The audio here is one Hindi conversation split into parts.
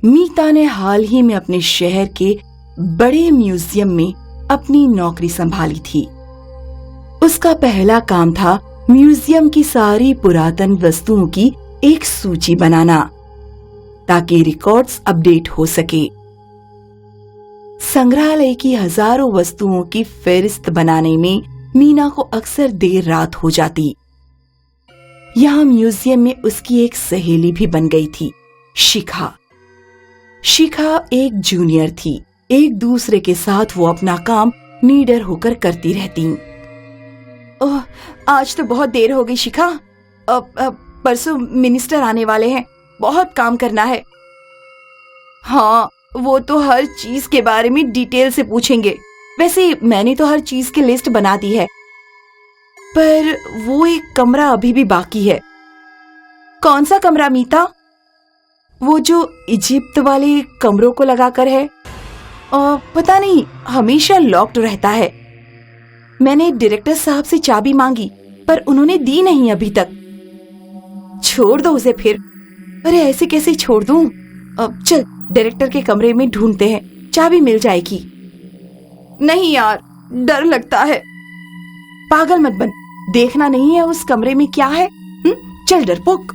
मीता ने हाल ही में अपने शहर के बड़े म्यूजियम में अपनी नौकरी संभाली थी। उसका पहला काम था म्यूजियम की सारी पुरातन वस्तुओं की एक सूची बनाना, ताकि रिकॉर्ड्स अपडेट हो सके। संग्रहालय की हजारों वस्तुओं की फेहरिस्त बनाने में मीना को अक्सर देर रात हो जाती। यहाँ म्यूजियम में उसकी एक सहेली भी बन गई थी, शिखा। शिखा एक जूनियर थी। एक दूसरे के साथ वो अपना काम नीडर होकर करती रहती। ओह, आज तो बहुत देर हो गई शिखा। परसों मिनिस्टर आने वाले हैं, बहुत काम करना है। हाँ, वो तो हर चीज के बारे में डिटेल से पूछेंगे। वैसे मैंने तो हर चीज की लिस्ट बना दी है, पर वो एक कमरा अभी भी बाकी है। कौन सा कमरा मीता? वो जो इजिप्ट वाले कमरों को लगाकर है। पता नहीं, हमेशा लॉक्ड रहता है। मैंने डायरेक्टर साहब से चाबी मांगी, पर उन्होंने दी नहीं अभी तक। छोड़ दो उसे फिर। अरे ऐसे कैसे छोड़ दूं? अब चल डायरेक्टर के कमरे में ढूंढते हैं, चाबी मिल जाएगी। नहीं यार, डर लगता है। पागल मत बन, देखना नहीं है उस कमरे में क्या है? चल डरपोक।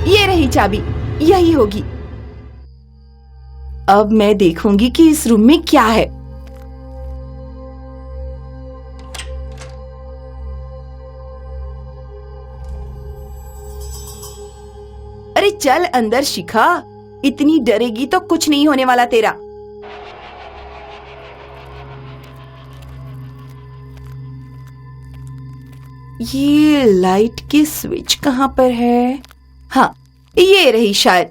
ये रही चाबी, यही होगी। अब मैं देखूंगी कि इस रूम में क्या है। अरे चल अंदर शिखा, इतनी डरेगी तो कुछ नहीं होने वाला तेरा। ये लाइट की स्विच कहाँ पर है? हाँ, ये रही शायद।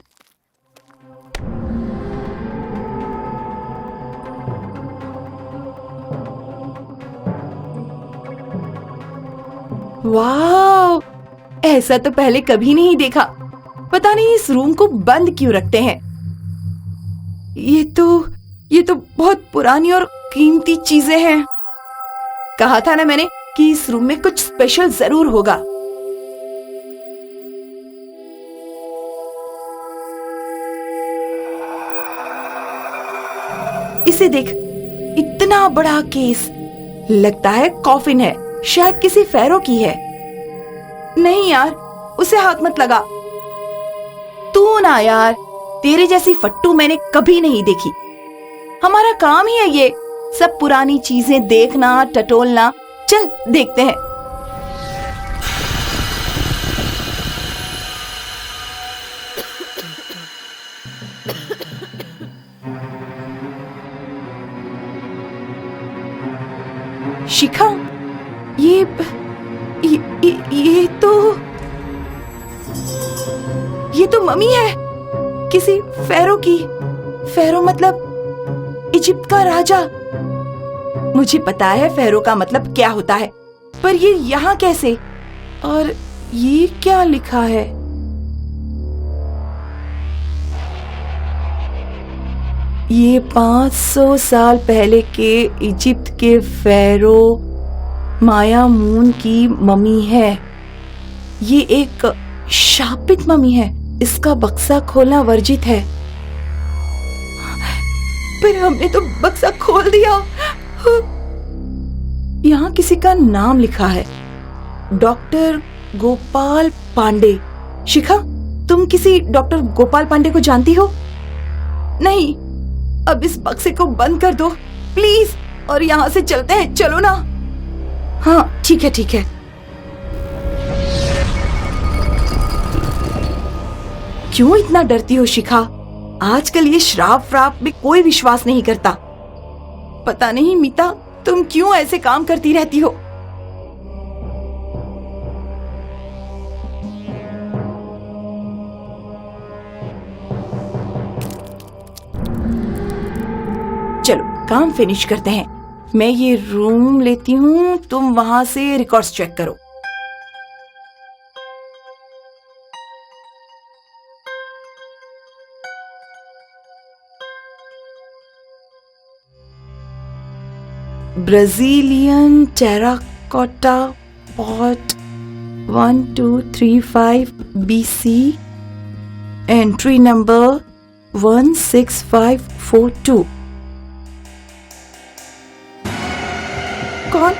वाह, ऐसा तो पहले कभी नहीं देखा। पता नहीं इस रूम को बंद क्यों रखते हैं। ये तो बहुत पुरानी और कीमती चीजें हैं। कहा था ना मैंने कि इस रूम में कुछ स्पेशल जरूर होगा। इसे देख, इतना बड़ा केस। लगता है कॉफिन है, शायद किसी फेरो की है। नहीं यार, उसे हाथ मत लगा। तू ना यार, तेरे जैसी फट्टू मैंने कभी नहीं देखी। हमारा काम ही है ये सब पुरानी चीजें देखना, टटोलना। चल देखते हैं। शिखा, ये तो मम्मी है किसी फेरो की। फेरो मतलब इजिप्ट का राजा। मुझे पता है फेरो का मतलब क्या होता है, पर ये यहाँ कैसे? और ये क्या लिखा है? ये 500 साल पहले के इजिप्ट के फेरो मायामून की मम्मी है। ये एक शापित मम्मी है। इसका बक्सा खोलना वर्जित है। पर हमने तो बक्सा खोल दिया। यहाँ किसी का नाम लिखा है, डॉक्टर गोपाल पांडे। शिखा, तुम किसी डॉक्टर गोपाल पांडे को जानती हो? नहीं। अब इस बक्से को बंद कर दो प्लीज, और यहाँ से चलते हैं। चलो ना। हाँ ठीक है ठीक है। क्यों इतना डरती हो शिखा? आजकल ये श्राप व्राप में कोई विश्वास नहीं करता। पता नहीं मीता, तुम क्यों ऐसे काम करती रहती हो? चलो काम फिनिश करते हैं। मैं ये रूम लेती हूँ, तुम वहां से रिकॉर्ड्स चेक करो। Brazilian terracotta pot 1235 BC, entry number 16542। कौन?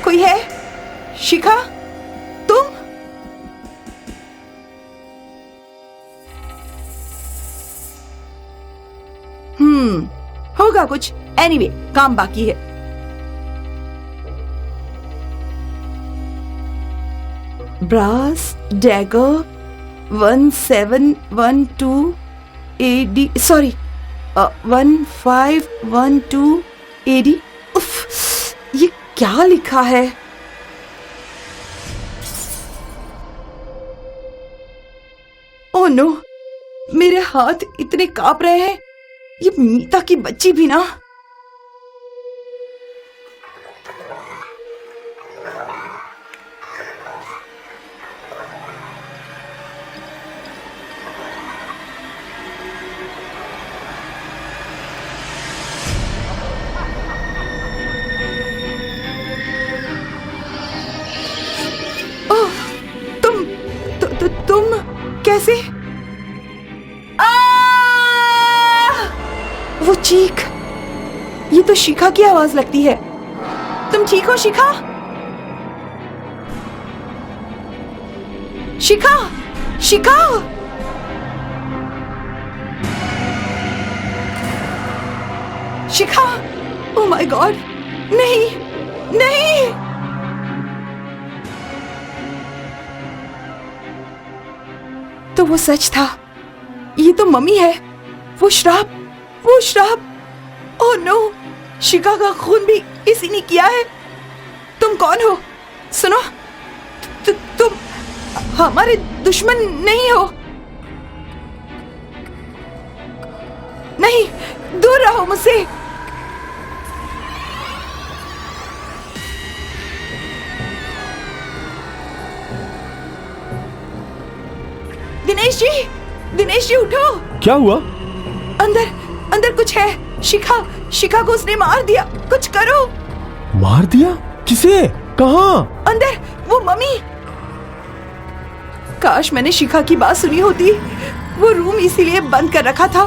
कोई है? शिखा, तुम? होगा कुछ। एनीवे, काम बाकी है। Brass dagger 1712 AD, sorry 1512 AD। उफ, ये क्या लिखा है? ओह नो, मेरे हाथ इतने कांप रहे हैं। ये मीता की बच्ची भी ना। ओह, तुम कैसे? वो चीख, ये तो शिखा की आवाज लगती है। तुम ठीक हो शिखा? शिखा, शिखा! शिखा! Oh my God! नहीं, नहीं! तो वो सच था। ये तो मम्मी है। वो श्राप, वो श्राप! ओह नो, शिखा का खून भी इसी ने किया है। तुम कौन हो? सुनो, तुम हमारे दुश्मन नहीं हो। नहीं, दूर रहो मुझसे। दिनेश जी उठो। क्या हुआ? अंदर कुछ है। शिखा को उसने मार दिया। कुछ करो। मार दिया? किसे? कहाँ? अंदर, वो मम्मी। काश मैंने शिखा की बात सुनी होती। वो रूम इसीलिए बंद कर रखा था।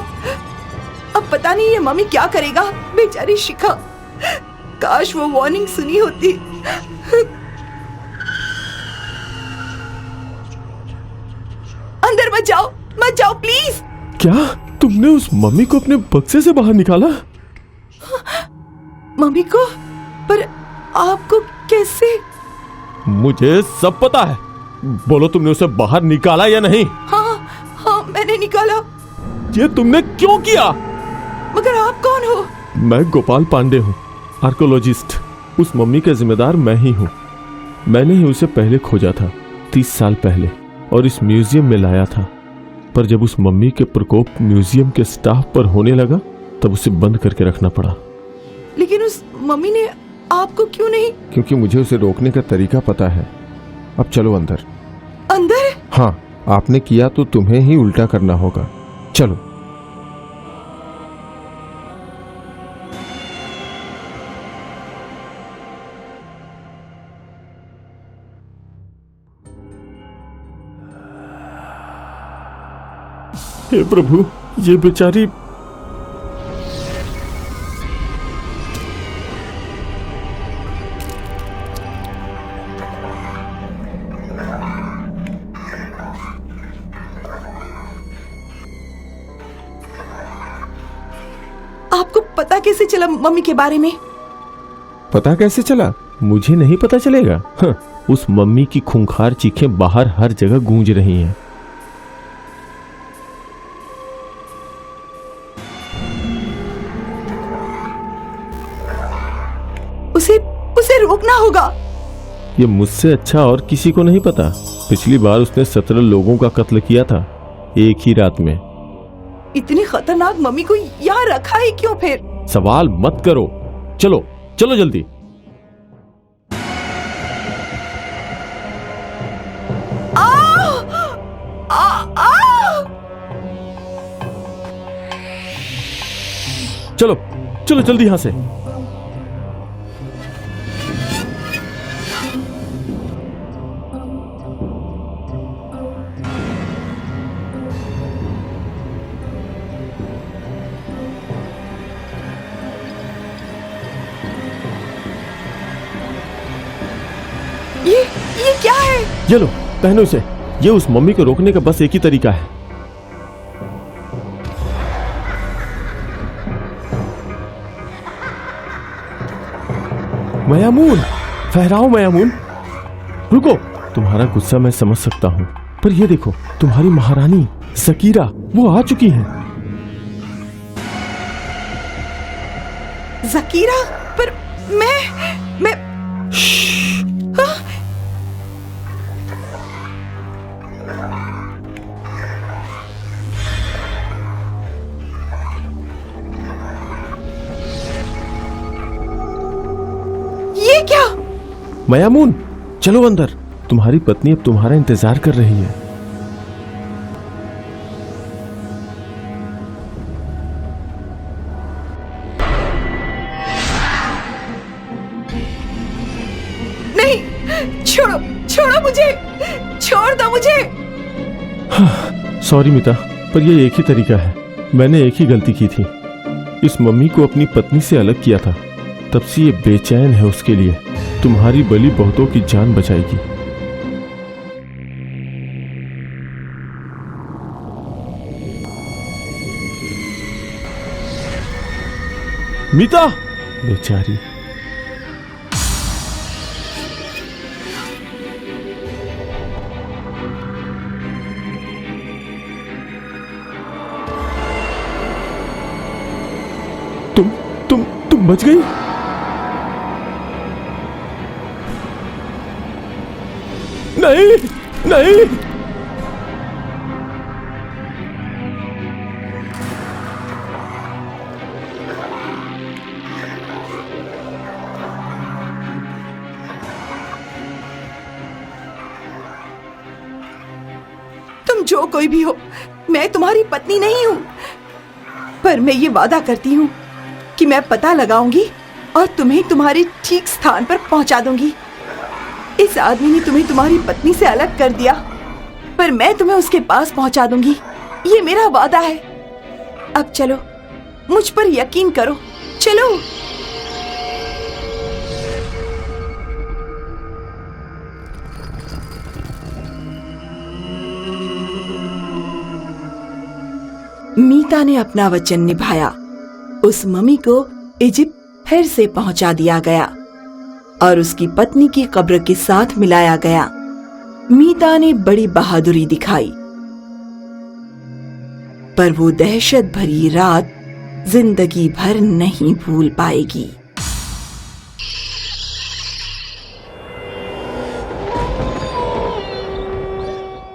अब पता नहीं ये मम्मी क्या करेगा। बेचारी शिखा, काश वो वार्निंग सुनी होती। अंदर मत जाओ प्लीज। क्या तुमने उस मम्मी को अपने बक्से से बाहर निकाला? मम्मी को? पर आपको कैसे? मुझे सब पता है। बोलो, तुमने उसे बाहर निकाला या नहीं? हाँ, मैंने निकाला। ये तुमने क्यों किया? मगर आप कौन हो? मैं गोपाल पांडे हूँ, आर्कोलॉजिस्ट। उस मम्मी का जिम्मेदार मैं ही हूँ। मैंने ही उसे पहले खोजा था, 30 साल पहले, और इस म्यूजियम में लाया था। पर जब उस मम्मी के प्रकोप म्यूजियम के स्टाफ पर होने लगा, तब उसे बंद करके रखना पड़ा। लेकिन उस मम्मी ने आपको क्यों नहीं? क्योंकि मुझे उसे रोकने का तरीका पता है। अब चलो अंदर। अंदर? हाँ, आपने किया तो तुम्हें ही उल्टा करना होगा। चलो। हे प्रभु, ये बेचारी। आपको पता कैसे चला मम्मी के बारे में? पता कैसे चला? मुझे नहीं पता चलेगा? उस मम्मी की खूंखार चीखें बाहर हर जगह गूंज रही हैं। उसे रोकना होगा। ये मुझसे अच्छा और किसी को नहीं पता। पिछली बार उसने 17 लोगों का कत्ल किया था, एक ही रात में। इतनी खतरनाक मम्मी को यहाँ रखा ही क्यों फिर? सवाल मत करो। चलो चलो जल्दी। चलो चलो जल्दी यहां से। ये लो, पहनो इसे। ये उस मम्मी को रोकने का बस एक ही तरीका है। मयामून, फहराओ मयामून। रुको, तुम्हारा गुस्सा मैं समझ सकता हूँ, पर ये देखो, तुम्हारी महारानी ज़कीरा वो आ चुकी हैं। ज़कीरा, पर मैं हाँ? ये क्या? मयामून, चलो अंदर। तुम्हारी पत्नी अब तुम्हारा इंतजार कर रही है। नहीं, छोड़ो, छोड़ो मुझे, छोड़ दो मुझे। सॉरी मीता, पर यह एक ही तरीका है। मैंने एक ही गलती की थी, इस मम्मी को अपनी पत्नी से अलग किया था। तब से ये बेचैन है उसके लिए। तुम्हारी बलि बहुतों की जान बचाएगी। मीता, बेचारी। तुम बच गई? नहीं, नहीं। तुम जो कोई भी हो, मैं तुम्हारी पत्नी नहीं हूं। पर मैं ये वादा करती हूँ कि मैं पता लगाऊंगी और तुम्हें तुम्हारे ठीक स्थान पर पहुंचा दूंगी। इस आदमी ने तुम्हें तुम्हारी पत्नी से अलग कर दिया, पर मैं तुम्हें उसके पास पहुंचा दूंगी। ये मेरा वादा है। अब चलो, मुझ पर यकीन करो, चलो। मीता ने अपना वचन निभाया। उस मम्मी को इजिप्ट फिर से पहुंचा दिया गया और उसकी पत्नी की कब्र के साथ मिलाया गया। मीता ने बड़ी बहादुरी दिखाई, पर वो दहशत भरी रात जिंदगी भर नहीं भूल पाएगी।